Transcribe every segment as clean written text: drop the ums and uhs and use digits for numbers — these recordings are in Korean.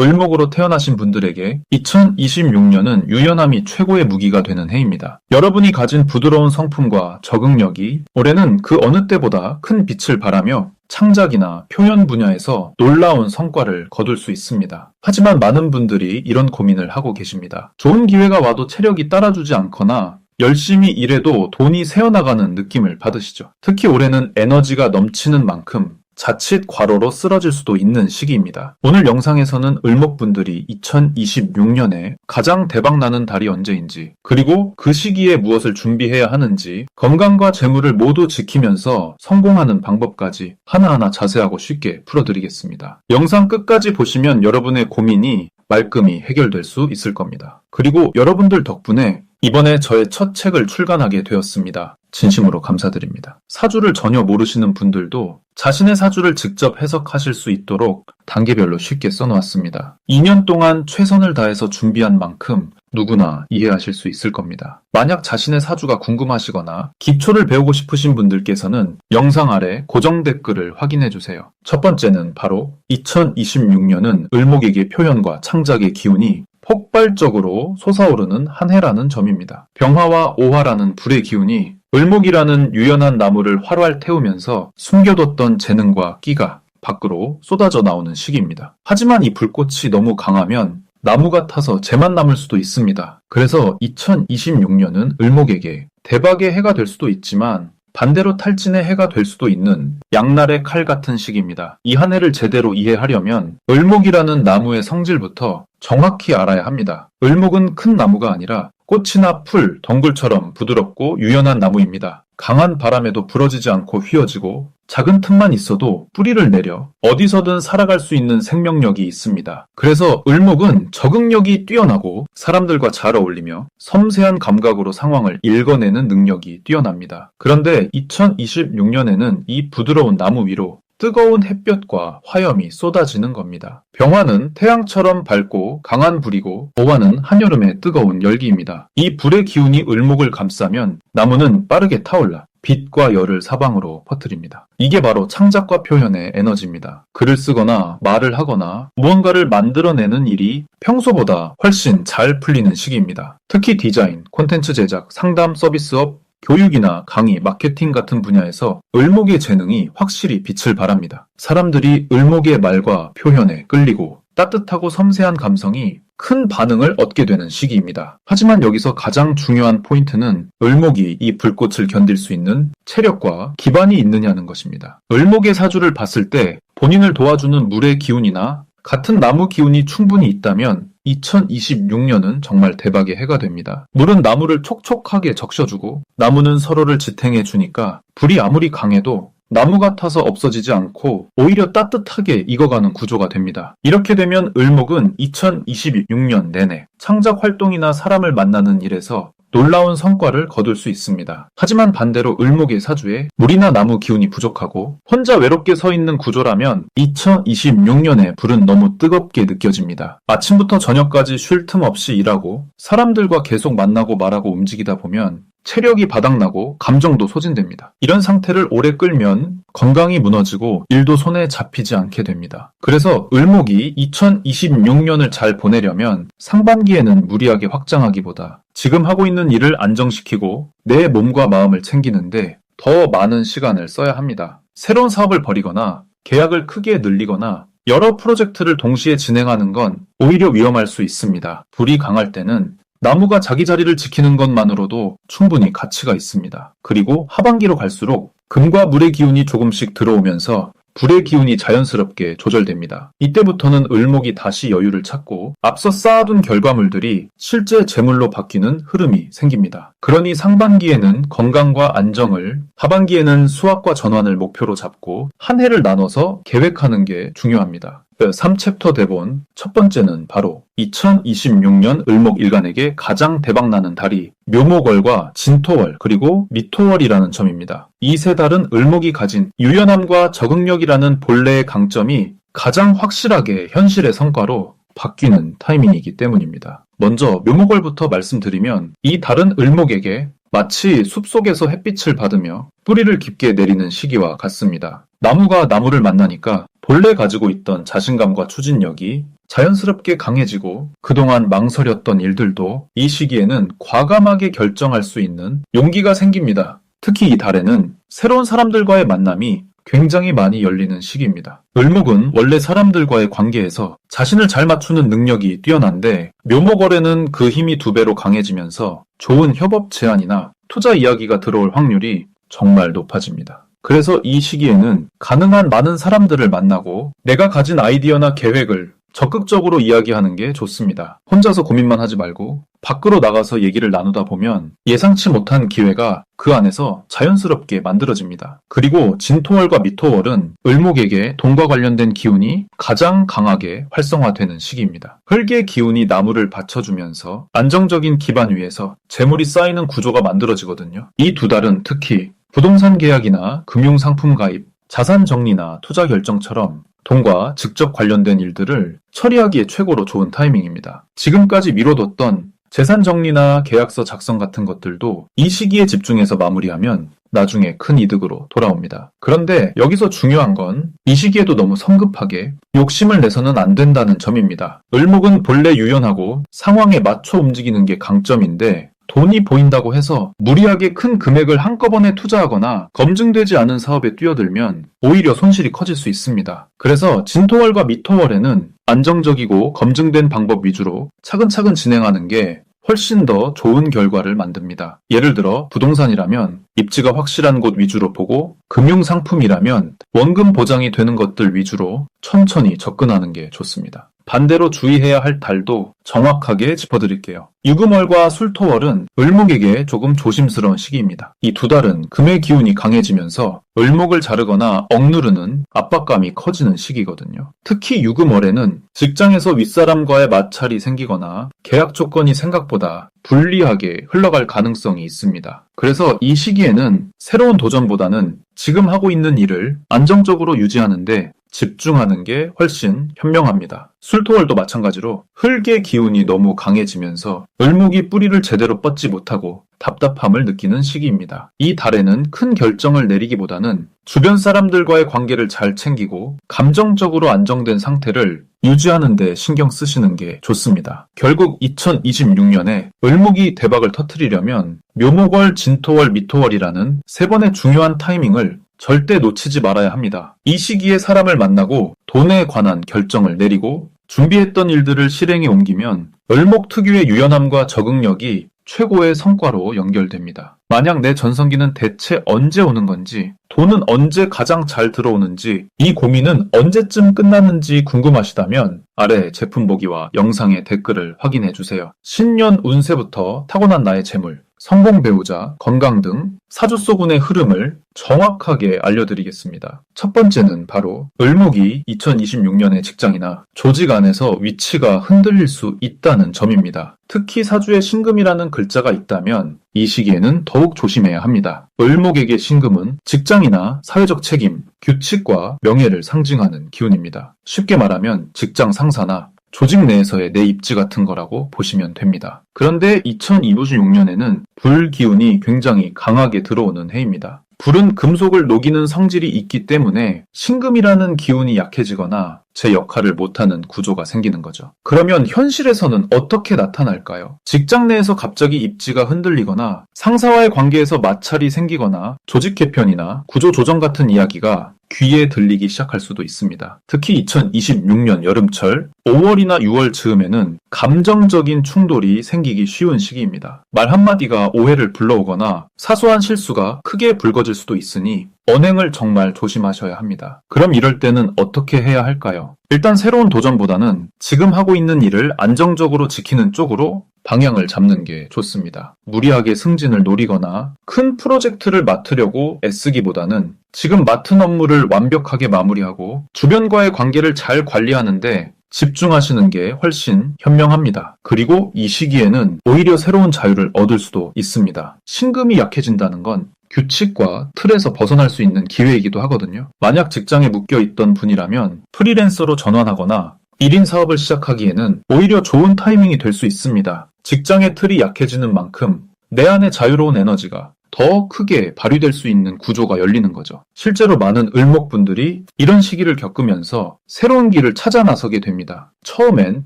을목으로 태어나신 분들에게 2026년은 유연함이 최고의 무기가 되는 해입니다. 여러분이 가진 부드러운 성품과 적응력이 올해는 그 어느 때보다 큰 빛을 발하며 창작이나 표현 분야에서 놀라운 성과를 거둘 수 있습니다. 하지만 많은 분들이 이런 고민을 하고 계십니다. 좋은 기회가 와도 체력이 따라주지 않거나 열심히 일해도 돈이 새어나가는 느낌을 받으시죠. 특히 올해는 에너지가 넘치는 만큼 자칫 과로로 쓰러질 수도 있는 시기입니다. 오늘 영상에서는 을목분들이 2026년에 가장 대박나는 달이 언제인지, 그리고 그 시기에 무엇을 준비해야 하는지, 건강과 재물을 모두 지키면서 성공하는 방법까지 하나하나 자세하고 쉽게 풀어드리겠습니다. 영상 끝까지 보시면 여러분의 고민이 말끔히 해결될 수 있을 겁니다. 그리고 여러분들 덕분에 이번에 저의 첫 책을 출간하게 되었습니다. 진심으로 감사드립니다. 사주를 전혀 모르시는 분들도 자신의 사주를 직접 해석하실 수 있도록 단계별로 쉽게 써놓았습니다. 2년 동안 최선을 다해서 준비한 만큼 누구나 이해하실 수 있을 겁니다. 만약 자신의 사주가 궁금하시거나 기초를 배우고 싶으신 분들께서는 영상 아래 고정 댓글을 확인해주세요. 첫 번째는 바로 2026년은 을목에게 표현과 창작의 기운이 폭발적으로 솟아오르는 한 해라는 점입니다. 병화와 오화라는 불의 기운이 을목이라는 유연한 나무를 활활 태우면서 숨겨뒀던 재능과 끼가 밖으로 쏟아져 나오는 시기입니다. 하지만 이 불꽃이 너무 강하면 나무 같아서 재만 남을 수도 있습니다. 그래서 2026년은 을목에게 대박의 해가 될 수도 있지만 반대로 탈진의 해가 될 수도 있는 양날의 칼 같은 시기입니다. 이 한 해를 제대로 이해하려면 을목이라는 나무의 성질부터 정확히 알아야 합니다. 을목은 큰 나무가 아니라 꽃이나 풀, 덩굴처럼 부드럽고 유연한 나무입니다. 강한 바람에도 부러지지 않고 휘어지고 작은 틈만 있어도 뿌리를 내려 어디서든 살아갈 수 있는 생명력이 있습니다. 그래서 을목은 적응력이 뛰어나고 사람들과 잘 어울리며 섬세한 감각으로 상황을 읽어내는 능력이 뛰어납니다. 그런데 2026년에는 이 부드러운 나무 위로 뜨거운 햇볕과 화염이 쏟아지는 겁니다. 병화는 태양처럼 밝고 강한 불이고 오화는 한여름의 뜨거운 열기입니다. 이 불의 기운이 을목을 감싸면 나무는 빠르게 타올라 빛과 열을 사방으로 퍼뜨립니다. 이게 바로 창작과 표현의 에너지입니다. 글을 쓰거나 말을 하거나 무언가를 만들어내는 일이 평소보다 훨씬 잘 풀리는 시기입니다. 특히 디자인, 콘텐츠 제작, 상담 서비스업, 교육이나 강의, 마케팅 같은 분야에서 을목의 재능이 확실히 빛을 발합니다. 사람들이 을목의 말과 표현에 끌리고 따뜻하고 섬세한 감성이 큰 반응을 얻게 되는 시기입니다. 하지만 여기서 가장 중요한 포인트는 을목이 이 불꽃을 견딜 수 있는 체력과 기반이 있느냐는 것입니다. 을목의 사주를 봤을 때 본인을 도와주는 물의 기운이나 같은 나무 기운이 충분히 있다면 2026년은 정말 대박의 해가 됩니다. 물은 나무를 촉촉하게 적셔주고 나무는 서로를 지탱해 주니까 불이 아무리 강해도 나무 같아서 없어지지 않고 오히려 따뜻하게 익어가는 구조가 됩니다. 이렇게 되면 을목은 2026년 내내 창작 활동이나 사람을 만나는 일에서 놀라운 성과를 거둘 수 있습니다. 하지만 반대로 을목의 사주에 물이나 나무 기운이 부족하고 혼자 외롭게 서 있는 구조라면 2026년에 불은 너무 뜨겁게 느껴집니다. 아침부터 저녁까지 쉴 틈 없이 일하고 사람들과 계속 만나고 말하고 움직이다 보면 체력이 바닥나고 감정도 소진됩니다. 이런 상태를 오래 끌면 건강이 무너지고 일도 손에 잡히지 않게 됩니다. 그래서 을목이 2026년을 잘 보내려면 상반기에는 무리하게 확장하기보다 지금 하고 있는 일을 안정시키고 내 몸과 마음을 챙기는데 더 많은 시간을 써야 합니다. 새로운 사업을 벌이거나 계약을 크게 늘리거나 여러 프로젝트를 동시에 진행하는 건 오히려 위험할 수 있습니다. 불이 강할 때는 나무가 자기 자리를 지키는 것만으로도 충분히 가치가 있습니다. 그리고 하반기로 갈수록 금과 물의 기운이 조금씩 들어오면서 불의 기운이 자연스럽게 조절됩니다. 이때부터는 을목이 다시 여유를 찾고 앞서 쌓아둔 결과물들이 실제 재물로 바뀌는 흐름이 생깁니다. 그러니 상반기에는 건강과 안정을, 하반기에는 수확과 전환을 목표로 잡고 한 해를 나눠서 계획하는 게 중요합니다. 3챕터 대본 첫 번째는 바로 2026년 을목일간에게 가장 대박나는 달이 묘목월과 진토월 그리고 미토월이라는 점입니다. 이 세 달은 을목이 가진 유연함과 적응력이라는 본래의 강점이 가장 확실하게 현실의 성과로 바뀌는 타이밍이기 때문입니다. 먼저 묘목월부터 말씀드리면 이 달은 을목에게 마치 숲속에서 햇빛을 받으며 뿌리를 깊게 내리는 시기와 같습니다. 나무가 나무를 만나니까 본래 가지고 있던 자신감과 추진력이 자연스럽게 강해지고 그동안 망설였던 일들도 이 시기에는 과감하게 결정할 수 있는 용기가 생깁니다. 특히 이 달에는 새로운 사람들과의 만남이 굉장히 많이 열리는 시기입니다. 을목은 원래 사람들과의 관계에서 자신을 잘 맞추는 능력이 뛰어난데 묘목월에는 그 힘이 2배로 강해지면서 좋은 협업 제안이나 투자 이야기가 들어올 확률이 정말 높아집니다. 그래서 이 시기에는 가능한 많은 사람들을 만나고 내가 가진 아이디어나 계획을 적극적으로 이야기하는 게 좋습니다. 혼자서 고민만 하지 말고 밖으로 나가서 얘기를 나누다 보면 예상치 못한 기회가 그 안에서 자연스럽게 만들어집니다. 그리고 진토월과 미토월은 을목에게 돈과 관련된 기운이 가장 강하게 활성화되는 시기입니다. 흙의 기운이 나무를 받쳐주면서 안정적인 기반 위에서 재물이 쌓이는 구조가 만들어지거든요. 이 2달은 특히 부동산 계약이나 금융상품 가입, 자산 정리나 투자 결정처럼 돈과 직접 관련된 일들을 처리하기에 최고로 좋은 타이밍입니다. 지금까지 미뤄뒀던 재산 정리나 계약서 작성 같은 것들도 이 시기에 집중해서 마무리하면 나중에 큰 이득으로 돌아옵니다. 그런데 여기서 중요한 건 이 시기에도 너무 성급하게 욕심을 내서는 안 된다는 점입니다. 을목은 본래 유연하고 상황에 맞춰 움직이는 게 강점인데 돈이 보인다고 해서 무리하게 큰 금액을 한꺼번에 투자하거나 검증되지 않은 사업에 뛰어들면 오히려 손실이 커질 수 있습니다. 그래서 진토월과 미토월에는 안정적이고 검증된 방법 위주로 차근차근 진행하는 게 훨씬 더 좋은 결과를 만듭니다. 예를 들어 부동산이라면 입지가 확실한 곳 위주로 보고 금융상품이라면 원금 보장이 되는 것들 위주로 천천히 접근하는 게 좋습니다. 반대로 주의해야 할 달도 정확하게 짚어드릴게요. 유금월과 술토월은 을목에게 조금 조심스러운 시기입니다. 이 2달은 금의 기운이 강해지면서 을목을 자르거나 억누르는 압박감이 커지는 시기거든요. 특히 유금월에는 직장에서 윗사람과의 마찰이 생기거나 계약 조건이 생각보다 불리하게 흘러갈 가능성이 있습니다. 그래서 이 시기에는 새로운 도전보다는 지금 하고 있는 일을 안정적으로 유지하는데 집중하는 게 훨씬 현명합니다. 술토월도 마찬가지로 흙의 기운이 너무 강해지면서 을목이 뿌리를 제대로 뻗지 못하고 답답함을 느끼는 시기입니다. 이 달에는 큰 결정을 내리기보다는 주변 사람들과의 관계를 잘 챙기고 감정적으로 안정된 상태를 유지하는 데 신경 쓰시는 게 좋습니다. 결국 2026년에 을목이 대박을 터뜨리려면 묘목월, 진토월, 미토월이라는 3번의 중요한 타이밍을 절대 놓치지 말아야 합니다. 이 시기에 사람을 만나고 돈에 관한 결정을 내리고 준비했던 일들을 실행에 옮기면 을목 특유의 유연함과 적응력이 최고의 성과로 연결됩니다. 만약 내 전성기는 대체 언제 오는 건지, 돈은 언제 가장 잘 들어오는지, 이 고민은 언제쯤 끝나는지 궁금하시다면 아래 제품 보기와 영상의 댓글을 확인해주세요. 신년 운세부터 타고난 나의 재물, 성공 배우자, 건강 등 사주소군의 흐름을 정확하게 알려드리겠습니다. 첫 번째는 바로 을목이 2026년의 직장이나 조직 안에서 위치가 흔들릴 수 있다는 점입니다. 특히 사주에 신금이라는 글자가 있다면 이 시기에는 더욱 조심해야 합니다. 을목에게 신금은 직장이나 사회적 책임, 규칙과 명예를 상징하는 기운입니다. 쉽게 말하면 직장 상사나 조직 내에서의 내 입지 같은 거라고 보시면 됩니다. 그런데 2026년에는 불 기운이 굉장히 강하게 들어오는 해입니다. 불은 금속을 녹이는 성질이 있기 때문에 신금이라는 기운이 약해지거나 제 역할을 못하는 구조가 생기는 거죠. 그러면 현실에서는 어떻게 나타날까요? 직장 내에서 갑자기 입지가 흔들리거나 상사와의 관계에서 마찰이 생기거나 조직 개편이나 구조 조정 같은 이야기가 귀에 들리기 시작할 수도 있습니다. 특히 2026년 여름철 5월이나 6월 즈음에는 감정적인 충돌이 생기기 쉬운 시기입니다. 말 한마디가 오해를 불러오거나 사소한 실수가 크게 불거질 수도 있으니 언행을 정말 조심하셔야 합니다. 그럼 이럴 때는 어떻게 해야 할까요? 일단 새로운 도전보다는 지금 하고 있는 일을 안정적으로 지키는 쪽으로 방향을 잡는 게 좋습니다. 무리하게 승진을 노리거나 큰 프로젝트를 맡으려고 애쓰기보다는 지금 맡은 업무를 완벽하게 마무리하고 주변과의 관계를 잘 관리하는데 집중하시는 게 훨씬 현명합니다. 그리고 이 시기에는 오히려 새로운 자유를 얻을 수도 있습니다. 신금이 약해진다는 건 규칙과 틀에서 벗어날 수 있는 기회이기도 하거든요. 만약 직장에 묶여있던 분이라면 프리랜서로 전환하거나 1인 사업을 시작하기에는 오히려 좋은 타이밍이 될 수 있습니다. 직장의 틀이 약해지는 만큼 내 안의 자유로운 에너지가 더 크게 발휘될 수 있는 구조가 열리는 거죠. 실제로 많은 을목분들이 이런 시기를 겪으면서 새로운 길을 찾아 나서게 됩니다. 처음엔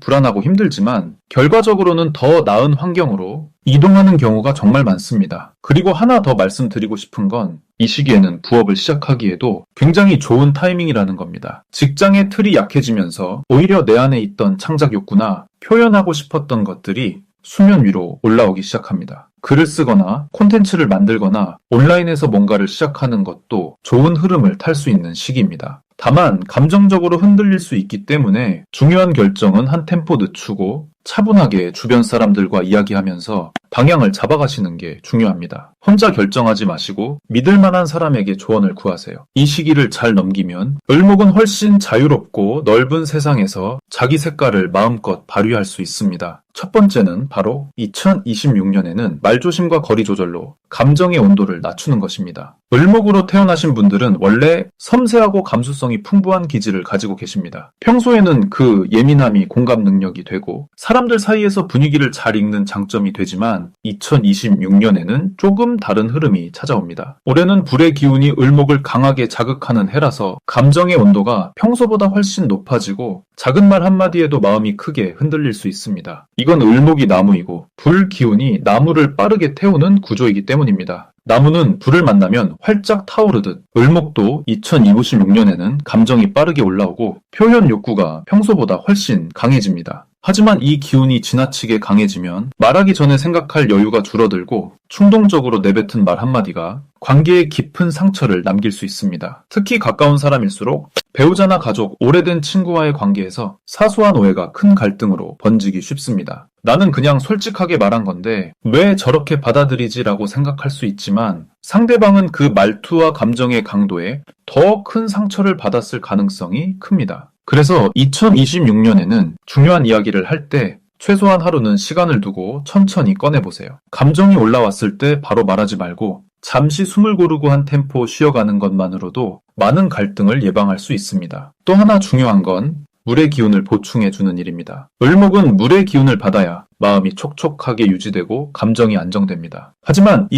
불안하고 힘들지만 결과적으로는 더 나은 환경으로 이동하는 경우가 정말 많습니다. 그리고 하나 더 말씀드리고 싶은 건 이 시기에는 부업을 시작하기에도 굉장히 좋은 타이밍이라는 겁니다. 직장의 틀이 약해지면서 오히려 내 안에 있던 창작 욕구나 표현하고 싶었던 것들이 수면 위로 올라오기 시작합니다. 글을 쓰거나 콘텐츠를 만들거나 온라인에서 뭔가를 시작하는 것도 좋은 흐름을 탈 수 있는 시기입니다. 다만 감정적으로 흔들릴 수 있기 때문에 중요한 결정은 한 템포 늦추고 차분하게 주변 사람들과 이야기하면서 방향을 잡아가시는 게 중요합니다. 혼자 결정하지 마시고 믿을 만한 사람에게 조언을 구하세요. 이 시기를 잘 넘기면 을목은 훨씬 자유롭고 넓은 세상에서 자기 색깔을 마음껏 발휘할 수 있습니다. 첫 번째는 바로 2026년에는 말조심과 거리 조절로 감정의 온도를 낮추는 것입니다. 을목으로 태어나신 분들은 원래 섬세하고 감수성이 풍부한 기질을 가지고 계십니다. 평소에는 그 예민함이 공감 능력이 되고 사람들 사이에서 분위기를 잘 읽는 장점이 되지만 2026년에는 조금 다른 흐름이 찾아옵니다. 올해는 불의 기운이 을목을 강하게 자극하는 해라서 감정의 온도가 평소보다 훨씬 높아지고 작은 말 한마디에도 마음이 크게 흔들릴 수 있습니다. 이건 을목이 나무이고 불 기운이 나무를 빠르게 태우는 구조이기 때문입니다. 나무는 불을 만나면 활짝 타오르듯 을목도 2026년에는 감정이 빠르게 올라오고 표현 욕구가 평소보다 훨씬 강해집니다. 하지만 이 기운이 지나치게 강해지면 말하기 전에 생각할 여유가 줄어들고 충동적으로 내뱉은 말 한마디가 관계에 깊은 상처를 남길 수 있습니다. 특히 가까운 사람일수록 배우자나 가족, 오래된 친구와의 관계에서 사소한 오해가 큰 갈등으로 번지기 쉽습니다. 나는 그냥 솔직하게 말한 건데 왜 저렇게 받아들이지라고 생각할 수 있지만 상대방은 그 말투와 감정의 강도에 더 큰 상처를 받았을 가능성이 큽니다. 그래서 2026년에는 중요한 이야기를 할 때 최소한 하루는 시간을 두고 천천히 꺼내보세요. 감정이 올라왔을 때 바로 말하지 말고 잠시 숨을 고르고 한 템포 쉬어가는 것만으로도 많은 갈등을 예방할 수 있습니다. 또 하나 중요한 건 물의 기운을 보충해주는 일입니다. 을목은 물의 기운을 받아야 마음이 촉촉하게 유지되고 감정이 안정됩니다. 하지만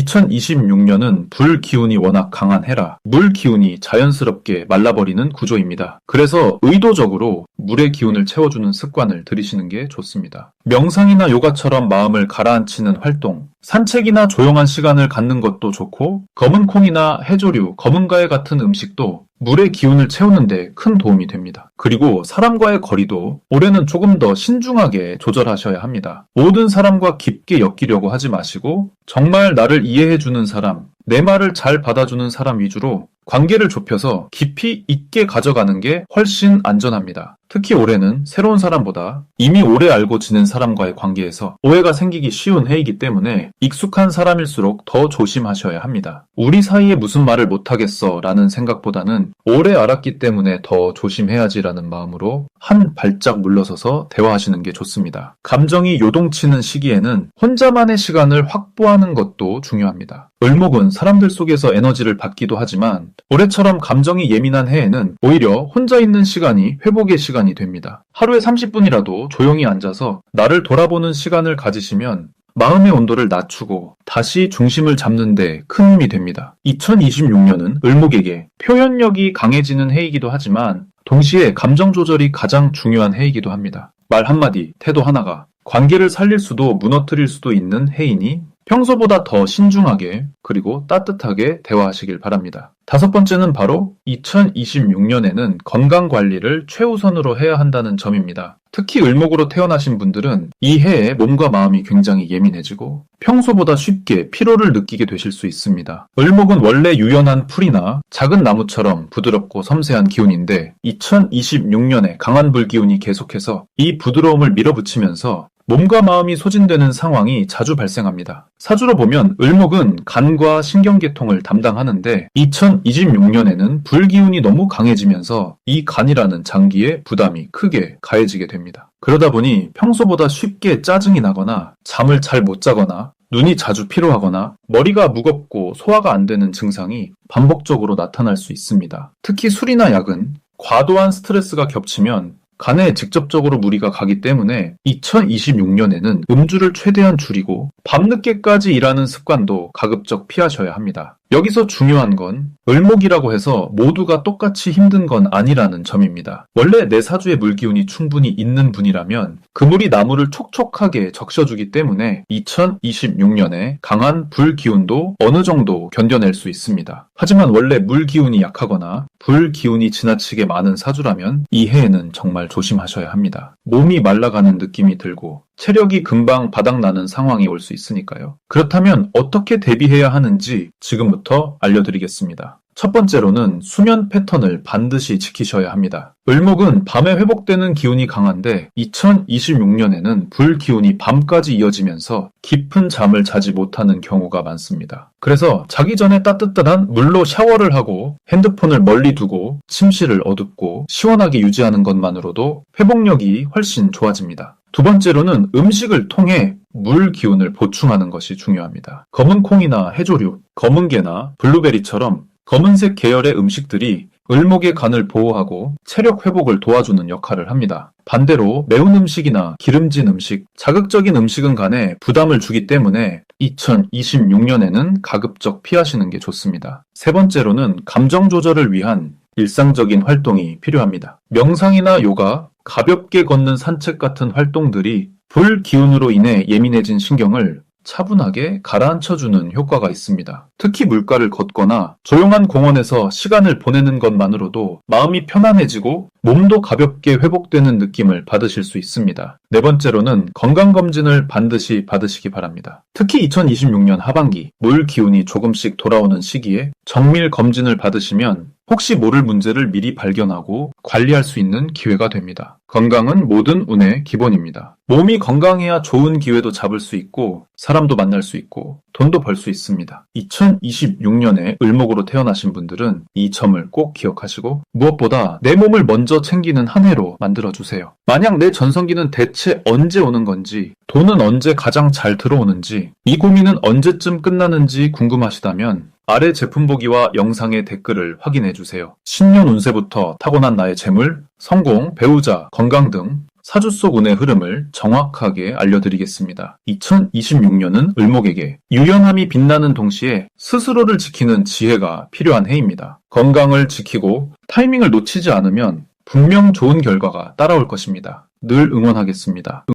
2026년은 불 기운이 워낙 강한 해라 물 기운이 자연스럽게 말라버리는 구조입니다. 그래서 의도적으로 물의 기운을 채워주는 습관을 들이시는 게 좋습니다. 명상이나 요가처럼 마음을 가라앉히는 활동, 산책이나 조용한 시간을 갖는 것도 좋고 검은 콩이나 해조류, 검은 과일 같은 음식도 물의 기운을 채우는 데 큰 도움이 됩니다. 그리고 사람과의 거리도 올해는 조금 더 신중하게 조절하셔야 합니다. 모든 사람과 깊게 엮이려고 하지 마시고 정말 나를 이해해주는 사람, 내 말을 잘 받아주는 사람 위주로 관계를 좁혀서 깊이 있게 가져가는 게 훨씬 안전합니다. 특히 올해는 새로운 사람보다 이미 오래 알고 지낸 사람과의 관계에서 오해가 생기기 쉬운 해이기 때문에 익숙한 사람일수록 더 조심하셔야 합니다. 우리 사이에 무슨 말을 못하겠어 라는 생각보다는 오래 알았기 때문에 더 조심해야지라는 마음으로 한 발짝 물러서서 대화하시는 게 좋습니다. 감정이 요동치는 시기에는 혼자만의 시간을 확보하는 것도 중요합니다. 을목은 사람들 속에서 에너지를 받기도 하지만 올해처럼 감정이 예민한 해에는 오히려 혼자 있는 시간이 회복의 시간이 됩니다. 하루에 30분이라도 조용히 앉아서 나를 돌아보는 시간을 가지시면 마음의 온도를 낮추고 다시 중심을 잡는 데 큰 힘이 됩니다. 2026년은 을목에게 표현력이 강해지는 해이기도 하지만 동시에 감정 조절이 가장 중요한 해이기도 합니다. 말 한마디, 태도 하나가 관계를 살릴 수도 무너뜨릴 수도 있는 해이니 평소보다 더 신중하게 그리고 따뜻하게 대화하시길 바랍니다. 다섯 번째는 바로 2026년에는 건강관리를 최우선으로 해야 한다는 점입니다. 특히 을목으로 태어나신 분들은 이 해에 몸과 마음이 굉장히 예민해지고 평소보다 쉽게 피로를 느끼게 되실 수 있습니다. 을목은 원래 유연한 풀이나 작은 나무처럼 부드럽고 섬세한 기운인데 2026년에 강한 불기운이 계속해서 이 부드러움을 밀어붙이면서 몸과 마음이 소진되는 상황이 자주 발생합니다. 사주로 보면 을목은 간과 신경계통을 담당하는데 2026년에는 불기운이 너무 강해지면서 이 간이라는 장기에 부담이 크게 가해지게 됩니다. 그러다 보니 평소보다 쉽게 짜증이 나거나 잠을 잘 못 자거나 눈이 자주 피로하거나 머리가 무겁고 소화가 안 되는 증상이 반복적으로 나타날 수 있습니다. 특히 술이나 약은 과도한 스트레스가 겹치면 간에 직접적으로 무리가 가기 때문에 2026년에는 음주를 최대한 줄이고 밤늦게까지 일하는 습관도 가급적 피하셔야 합니다. 여기서 중요한 건 을목이라고 해서 모두가 똑같이 힘든 건 아니라는 점입니다. 원래 내 사주에 물기운이 충분히 있는 분이라면 그 물이 나무를 촉촉하게 적셔주기 때문에 2026년에 강한 불기운도 어느 정도 견뎌낼 수 있습니다. 하지만 원래 물기운이 약하거나 불기운이 지나치게 많은 사주라면 이 해에는 정말 조심하셔야 합니다. 몸이 말라가는 느낌이 들고 체력이 금방 바닥나는 상황이 올 수 있으니까요. 그렇다면 어떻게 대비해야 하는지 지금부터 알려드리겠습니다. 첫 번째로는 수면 패턴을 반드시 지키셔야 합니다. 을목은 밤에 회복되는 기운이 강한데 2026년에는 불기운이 밤까지 이어지면서 깊은 잠을 자지 못하는 경우가 많습니다. 그래서 자기 전에 따뜻한 물로 샤워를 하고 핸드폰을 멀리 두고 침실을 어둡고 시원하게 유지하는 것만으로도 회복력이 훨씬 좋아집니다. 두 번째로는 음식을 통해 물 기운을 보충하는 것이 중요합니다. 검은 콩이나 해조류, 검은 게나 블루베리처럼 검은색 계열의 음식들이 을목의 간을 보호하고 체력 회복을 도와주는 역할을 합니다. 반대로 매운 음식이나 기름진 음식, 자극적인 음식은 간에 부담을 주기 때문에 2026년에는 가급적 피하시는 게 좋습니다. 세 번째로는 감정 조절을 위한 일상적인 활동이 필요합니다. 명상이나 요가, 가볍게 걷는 산책 같은 활동들이 불기운으로 인해 예민해진 신경을 차분하게 가라앉혀주는 효과가 있습니다. 특히 물가를 걷거나 조용한 공원에서 시간을 보내는 것만으로도 마음이 편안해지고 몸도 가볍게 회복되는 느낌을 받으실 수 있습니다. 네 번째로는 건강검진을 반드시 받으시기 바랍니다. 특히 2026년 하반기 물 기운이 조금씩 돌아오는 시기에 정밀 검진을 받으시면 혹시 모를 문제를 미리 발견하고 관리할 수 있는 기회가 됩니다. 건강은 모든 운의 기본입니다. 몸이 건강해야 좋은 기회도 잡을 수 있고 사람도 만날 수 있고 돈도 벌 수 있습니다. 2026년에 을목으로 태어나신 분들은 이 점을 꼭 기억하시고 무엇보다 내 몸을 먼저 챙기는 한 해로 만들어주세요. 만약 내 전성기는 대체 언제 오는 건지, 돈은 언제 가장 잘 들어오는지, 이 고민은 언제쯤 끝나는지 궁금하시다면 아래 제품 보기와 영상의 댓글을 확인해주세요. 신년 운세부터 타고난 나의 재물, 성공, 배우자, 건강 등 사주 속 운의 흐름을 정확하게 알려드리겠습니다. 2026년은 을목에게 유연함이 빛나는 동시에 스스로를 지키는 지혜가 필요한 해입니다. 건강을 지키고 타이밍을 놓치지 않으면 분명 좋은 결과가 따라올 것입니다. 늘 응원하겠습니다.